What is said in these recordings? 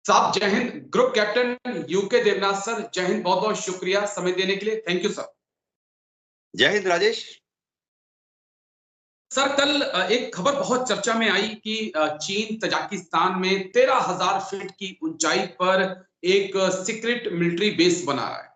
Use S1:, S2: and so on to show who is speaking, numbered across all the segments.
S1: साहब जय हिंद। Group captain UK Devnath sir, जय हिंद। बहुत बहुत शुक्रिया समय देने के लिए। Thank you sir.
S2: जय हिंद राजेश।
S1: सर कल एक खबर बहुत चर्चा में आई कि चीन तजाकिस्तान में 13,000 फीट की ऊंचाई पर एक सीक्रेट मिलिट्री बेस बना रहा है।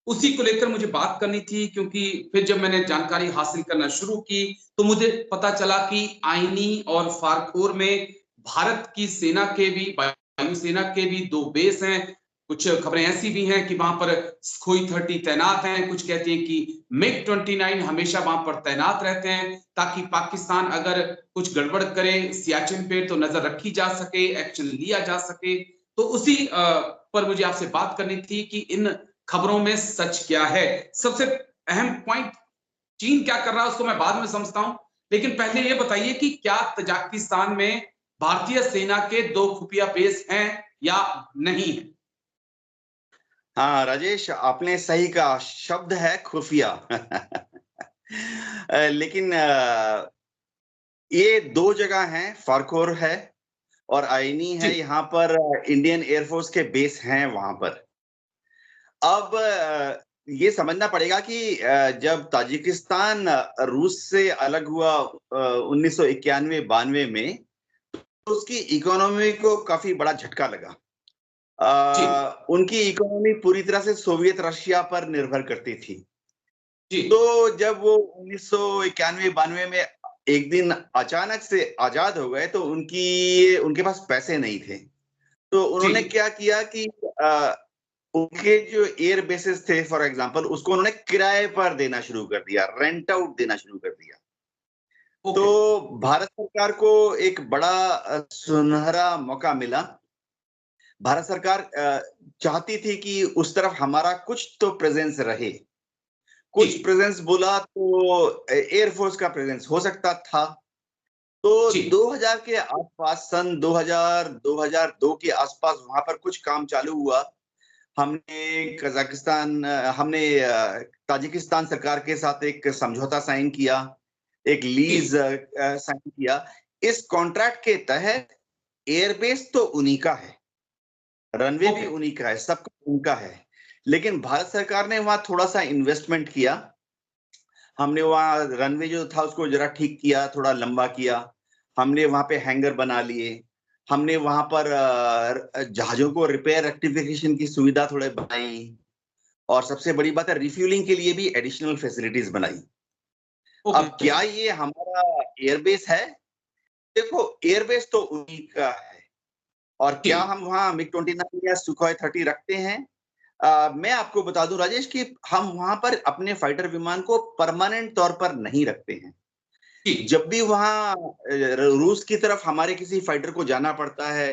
S1: उसी को लेकर मुझे बात करनी थी, क्योंकि फिर जब मैंने जानकारी हासिल करना शुरू की तो मुझे पता चला कि आईनी और फारखोर में भारत की सेना के भी, वायुसेना के भी दो बेस हैं। कुछ खबरें ऐसी भी हैं कि वहां पर सुखोई 30 तैनात हैं। कुछ कहते हैं कि मिग 29 हमेशा वहां पर तैनात रहते हैं, ताकि पाकिस्तान अगर कुछ गड़बड़ करे सियाचिन पे तो नजर रखी जा सके, एक्शन लिया जा सके। तो उसी पर मुझे आपसे बात करनी थी कि इन खबरों में सच क्या है। सबसे अहम पॉइंट, चीन क्या कर रहा है उसको मैं बाद में समझता हूं, लेकिन पहले ये बताइए कि क्या तजाकिस्तान में भारतीय सेना के दो खुफिया बेस हैं या नहीं है।
S2: हाँ राजेश, आपने सही कहा, शब्द है खुफिया। लेकिन ये दो जगह हैं, फारखोर है और आईनी है। यहाँ पर इंडियन एयरफोर्स के बेस हैं वहां पर। अब ये समझना पड़ेगा कि जब ताजिकिस्तान रूस से अलग हुआ 1991-92 में, तो उसकी इकोनॉमी को काफी बड़ा झटका लगा। उनकी इकोनॉमी पूरी तरह से सोवियत रशिया पर निर्भर करती थी। तो जब वो 1991-92 में एक दिन अचानक से आजाद हो गए तो उनके पास पैसे नहीं थे। तो उन्होंने क्या किया कि उनके जो एयर बेसेस थे फॉर एग्जांपल, उसको उन्होंने किराए पर देना शुरू कर दिया, रेंट आउट देना शुरू कर दिया। तो भारत सरकार को एक बड़ा सुनहरा मौका मिला। भारत सरकार चाहती थी कि उस तरफ हमारा कुछ तो प्रेजेंस रहे। कुछ प्रेजेंस बोला तो एयरफोर्स का प्रेजेंस हो सकता था। तो 2000 के आसपास, सन 2000-2002 के आसपास वहां पर कुछ काम चालू हुआ। हमने ताजिकिस्तान सरकार के साथ एक समझौता साइन किया, एक लीज साइन किया। इस कॉन्ट्रैक्ट के तहत एयरबेस तो उन्हीं का है, रनवे भी उन्हीं का है, सब कुछ उनका है। लेकिन भारत सरकार ने वहां थोड़ा सा इन्वेस्टमेंट किया। हमने वहां रनवे जो था उसको जरा ठीक किया, थोड़ा लंबा किया। हमने वहां पे हैंगर बना लिए। हमने वहां पर जहाजों को रिपेयर रेक्टिफिकेशन की सुविधा थोड़े बनाई। और सबसे बड़ी बात है, रिफ्यूलिंग के लिए भी एडिशनल फैसिलिटीज बनाई। अब क्या ये हमारा एयरबेस है? देखो, एयरबेस तो उन्हीं का है। और क्या हम वहां मिग 29 या सुखोई 30 रखते हैं? मैं आपको बता दूं राजेश कि हम वहां पर अपने फाइटर विमान को परमानेंट तौर पर नहीं रखते हैं। जब भी वहां रूस की तरफ हमारे किसी फाइटर को जाना पड़ता है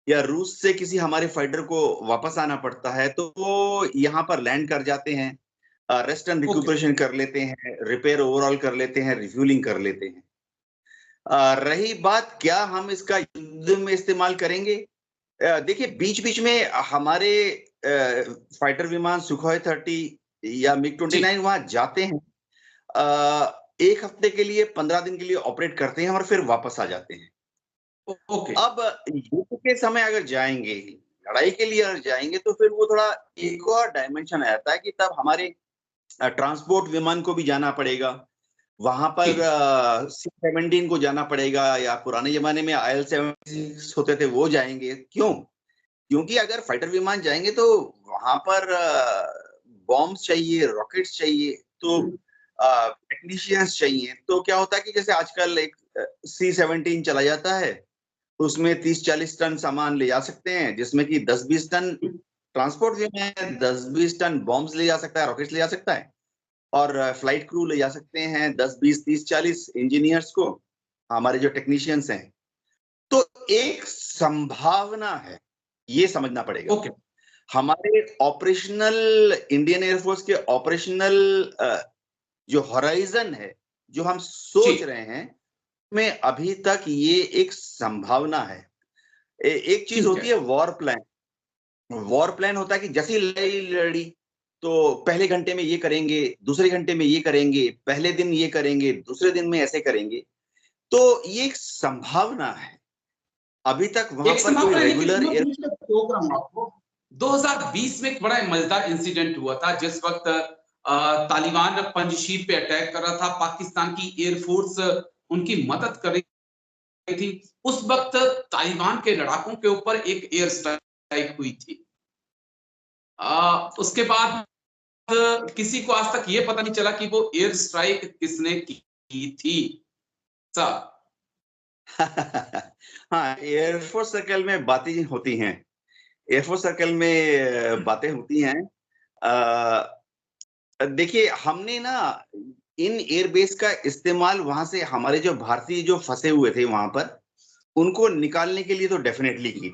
S2: या रूस से किसी हमारे फाइटर को वापस आना पड़ता है, तो वो यहाँ पर लैंड कर जाते हैं, रेस्ट एंड रिक्यूपरेशन कर लेते हैं, रिपेयर ओवरऑल कर लेते हैं, रिफ्यूलिंग कर लेते हैं। रही बात क्या हम इसका युद्ध में इस्तेमाल करेंगे, देखिए बीच बीच में हमारे फाइटर विमान सुखोई 30 या मिग 29 वहां जाते हैं, एक हफ्ते के लिए, 15 दिन के लिए ऑपरेट करते हैं और फिर वापस आ जाते हैं। अब युद्ध के समय अगर जाएंगे, लड़ाई के लिए अगर जाएंगे, तो फिर वो थोड़ा एक और डायमेंशन आ जाता है कि तब हमारे ट्रांसपोर्ट विमान को भी जाना पड़ेगा। वहां पर C-17 को जाना पड़ेगा, या पुराने जमाने में IL-76 होते थे वो जाएंगे। क्यों? क्योंकि अगर फाइटर विमान जाएंगे तो वहां पर बॉम्ब्स चाहिए, रॉकेट्स चाहिए, तो टेक्नीशियंस चाहिए। तो क्या होता है कि जैसे आजकल एक C-17 चला जाता है, तो उसमें 30-40 टन सामान ले जा सकते हैं, जिसमें कि 10-20 टन ट्रांसपोर्ट विमान, 10-20 टन बॉम्ब्स ले जा सकता है, रॉकेट्स ले जा सकता है, और फ्लाइट क्रू ले जा सकते हैं 10-20-30-40 इंजीनियर्स को, हमारे जो टेक्नीशियंस हैं। तो एक संभावना है, ये समझना पड़ेगा। हमारे ऑपरेशनल, इंडियन एयरफोर्स के ऑपरेशनल जो हॉराइजन है, जो हम सोच रहे हैं, में अभी तक ये एक संभावना है। एक चीज होती है वॉर प्लान। वॉर प्लान होता है कि जैसी लड़ाई लड़ी तो पहले घंटे में ये करेंगे, दूसरे घंटे में ये करेंगे, पहले दिन ये करेंगे, दूसरे दिन में ऐसे करेंगे। तो ये एक संभावना है। अभी तक वहां
S1: एक
S2: पर कोई
S1: समापन है, लेकिन
S2: रेगुलर
S1: मैं पूछना चाहूंगा आपको, 2020 में एक बड़ा मजेदार इंसिडेंट हुआ था, जिस वक्त तालिबान पंजशीर पे अटैक कर रहा था, पाकिस्तान की एयरफोर्स उनकी मदद कर रही थी। उस वक्त तालिबान के लड़ाकों के ऊपर एक एयर स्ट्राइक हुई थी। उसके बाद किसी को आज तक ये पता नहीं चला कि वो एयर स्ट्राइक किसने की थी। सब
S2: हाँ, एयरफोर्स सर्कल में बातें होती हैं, एयरफोर्स सर्कल में बातें होती हैं। देखिए, हमने ना इन एयरबेस का इस्तेमाल वहां से हमारे जो भारतीय जो फंसे हुए थे वहां पर, उनको निकालने के लिए तो डेफिनेटली की थी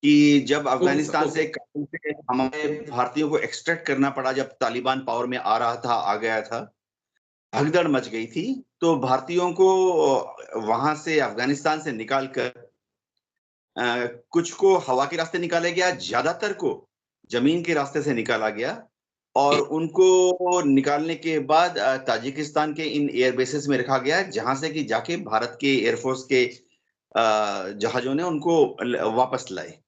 S2: कि जब
S1: ओके सर,
S2: अफगानिस्तान
S1: ओके।
S2: से हमारे भारतीयों को एक्सट्रैक्ट करना पड़ा, जब तालिबान पावर में आ रहा था, आ गया था, भगदड़ मच गई थी, तो भारतीयों को वहां से अफगानिस्तान से निकालकर कुछ को हवा के रास्ते निकाला गया, ज्यादातर को जमीन के रास्ते से निकाला गया, और उनको निकालने के बाद ताजिकिस्तान के इन एयरबेसेस में रखा गया, जहां से कि जाके भारत के एयरफोर्स के जहाजों ने उनको वापस लाए।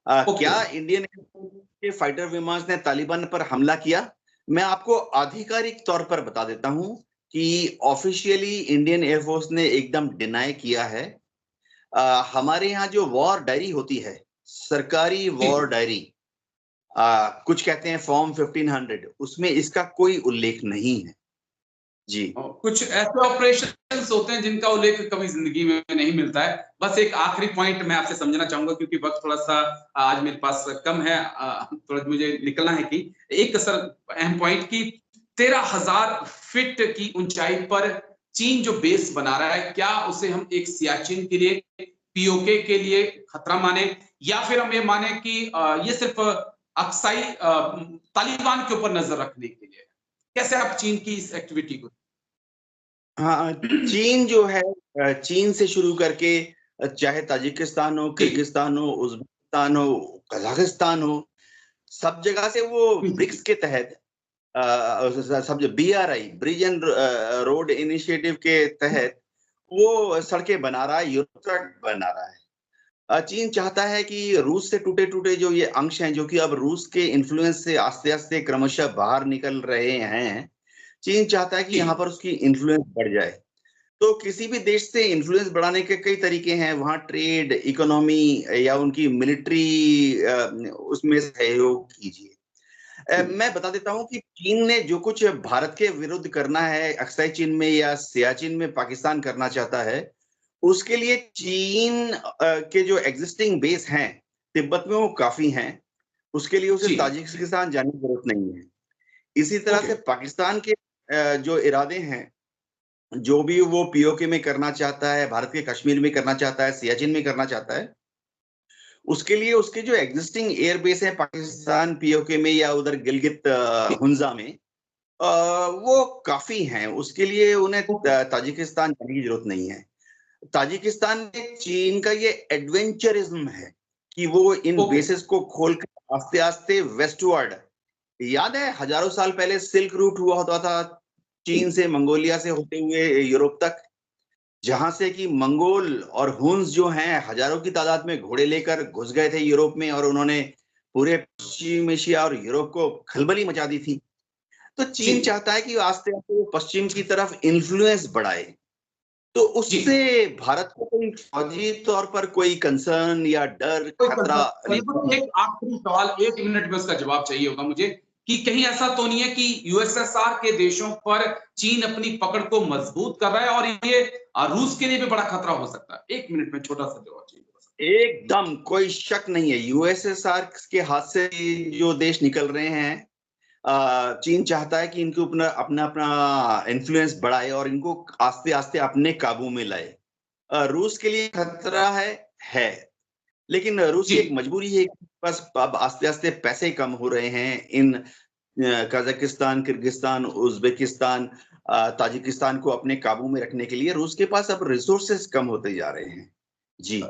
S1: ओके
S2: क्या
S1: सर।
S2: इंडियन एयरफोर्स के फाइटर विमान ने तालिबान पर हमला किया? मैं आपको आधिकारिक तौर पर बता देता हूं कि ऑफिशियली इंडियन एयरफोर्स ने एकदम डिनाई किया है। हमारे यहाँ जो वॉर डायरी होती है, सरकारी वॉर डायरी, कुछ कहते हैं फॉर्म 1500, उसमें इसका कोई उल्लेख नहीं है जी।
S1: कुछ ऐसे ऑपरेशंस होते हैं जिनका उल्लेख कभी जिंदगी में नहीं मिलता है। बस एक आखिरी पॉइंट मैं आपसे समझना चाहूंगा, क्योंकि वक्त थोड़ा सा आज मेरे पास कम है, थोड़ा मुझे निकलना है। कि एक सर अहम पॉइंट की 13,000 फीट की ऊंचाई पर चीन जो बेस बना रहा है, क्या उसे हम एक सियाचिन के लिए, पीओके के लिए खतरा माने, या फिर हम ये माने कि ये सिर्फ अक्साई तालिबान के ऊपर नजर रखने के लिए? कैसे आप चीन की इस एक्टिविटी को?
S2: हाँ, चीन जो है, चीन से शुरू करके चाहे ताजिकिस्तान हो,
S1: जी।
S2: किर्गिस्तान हो, उज्बेकिस्तान हो, कजाकिस्तान हो, सब जगह से वो ब्रिक्स के तहत, सब जो BRI, bridge and road initiative के तहत वो सड़कें बना रहा है, यूरोप तक बना रहा है। चीन चाहता है कि रूस से टूटे टूटे जो ये अंश हैं, जो कि अब रूस के इन्फ्लुएंस से आस्ते आस्ते क्रमशः बाहर निकल रहे हैं, चीन चाहता है कि
S1: जी।
S2: यहाँ पर उसकी इन्फ्लुएंस बढ़ जाए। तो किसी भी देश से इन्फ्लुएंस बढ़ाने के कई तरीके हैं, वहां ट्रेड, इकोनॉमी या उनकी मिलिट्री, उसमें सहयोग कीजिए। मैं बता देता हूं कि चीन ने जो कुछ भारत के विरुद्ध करना है, अक्साई चीन में या सियाचिन में पाकिस्तान करना चाहता है, उसके लिए चीन के जो एग्जिस्टिंग बेस हैं तिब्बत में, वो काफी हैं। उसके लिए उसे
S1: जी।
S2: ताजिकिस्तान जाने की जरूरत नहीं है। इसी तरह
S1: ओके।
S2: से पाकिस्तान के जो इरादे हैं, जो भी वो पीओके में करना चाहता है, भारत के कश्मीर में करना चाहता है, सियाचिन में करना चाहता है, उसके लिए उसके जो एग्जिस्टिंग एयरबेस है पाकिस्तान पीओके में या उधर गिलगित हुंजा में, वो काफी हैं। उसके लिए उन्हें
S1: ओके।
S2: ताजिकिस्तान जाने की जरूरत नहीं है। ताजिकिस्तान में चीन का ये एडवेंचरिज्म है कि वो इन
S1: ओके।
S2: बेसिस को खोलकर आस्ते आस्ते वेस्टवर्ड, याद है हजारों साल पहले सिल्क रूट हुआ होता था, चीन से, मंगोलिया से होते हुए यूरोप तक, जहां से कि मंगोल और हुन्स जो हैं हजारों की तादाद में घोड़े लेकर घुस गए थे यूरोप में, और उन्होंने पूरे पश्चिम एशिया और यूरोप को खलबली मचा दी थी। तो
S1: जी।
S2: चीन चाहता है कि आस्ते आस्ते वो पश्चिम की तरफ इन्फ्लुएंस बढ़ाए। तो
S1: जी।
S2: उससे भारत को कोई फौजी तौर पर कोई कंसर्न या डर,
S1: कोई
S2: खतरा
S1: कंसर्न
S2: नहीं।
S1: मतलब एक आखिरी सवाल, 1 मिनट में उसका जवाब चाहिए होगा मुझे, कि कहीं ऐसा तो नहीं है कि यूएसएसआर के देशों पर चीन अपनी पकड़ को मजबूत कर रहा है और ये रूस के लिए भी बड़ा खतरा हो सकता है? 1 मिनट में छोटा सा जवाब चाहिए।
S2: एकदम कोई शक नहीं है, यूएसएसआर के हाथ से जो देश निकल रहे हैं, चीन चाहता है कि इनके ऊपर अपना अपना इन्फ्लुएंस बढ़ाए और इनको आस्ते आस्ते अपने काबू में लाए। रूस के लिए खतरा है, लेकिन रूस
S1: जी।
S2: की एक मजबूरी है कि बस अब आस्ते आस्ते पैसे कम हो रहे हैं इन कजाकिस्तान, किर्गिस्तान, उज्बेकिस्तान, ताजिकिस्तान को अपने काबू में रखने के लिए रूस के पास अब रिसोर्सेस कम होते जा रहे हैं जी।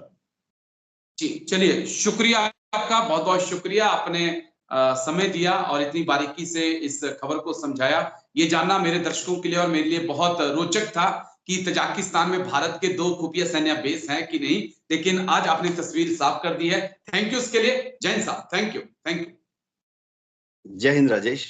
S1: जी, चलिए, शुक्रिया आपका, बहुत बहुत शुक्रिया। आपने समय दिया और इतनी बारीकी से इस खबर को समझाया। ये जानना मेरे दर्शकों के लिए और मेरे लिए बहुत रोचक था कि तजाकिस्तान में भारत के 2 खुफिया सैन्य बेस हैं कि नहीं, लेकिन आज आपने तस्वीर साफ कर दी है। थैंक यू उसके लिए जैन साहब, थैंक यू।
S2: जय हिंद राजेश।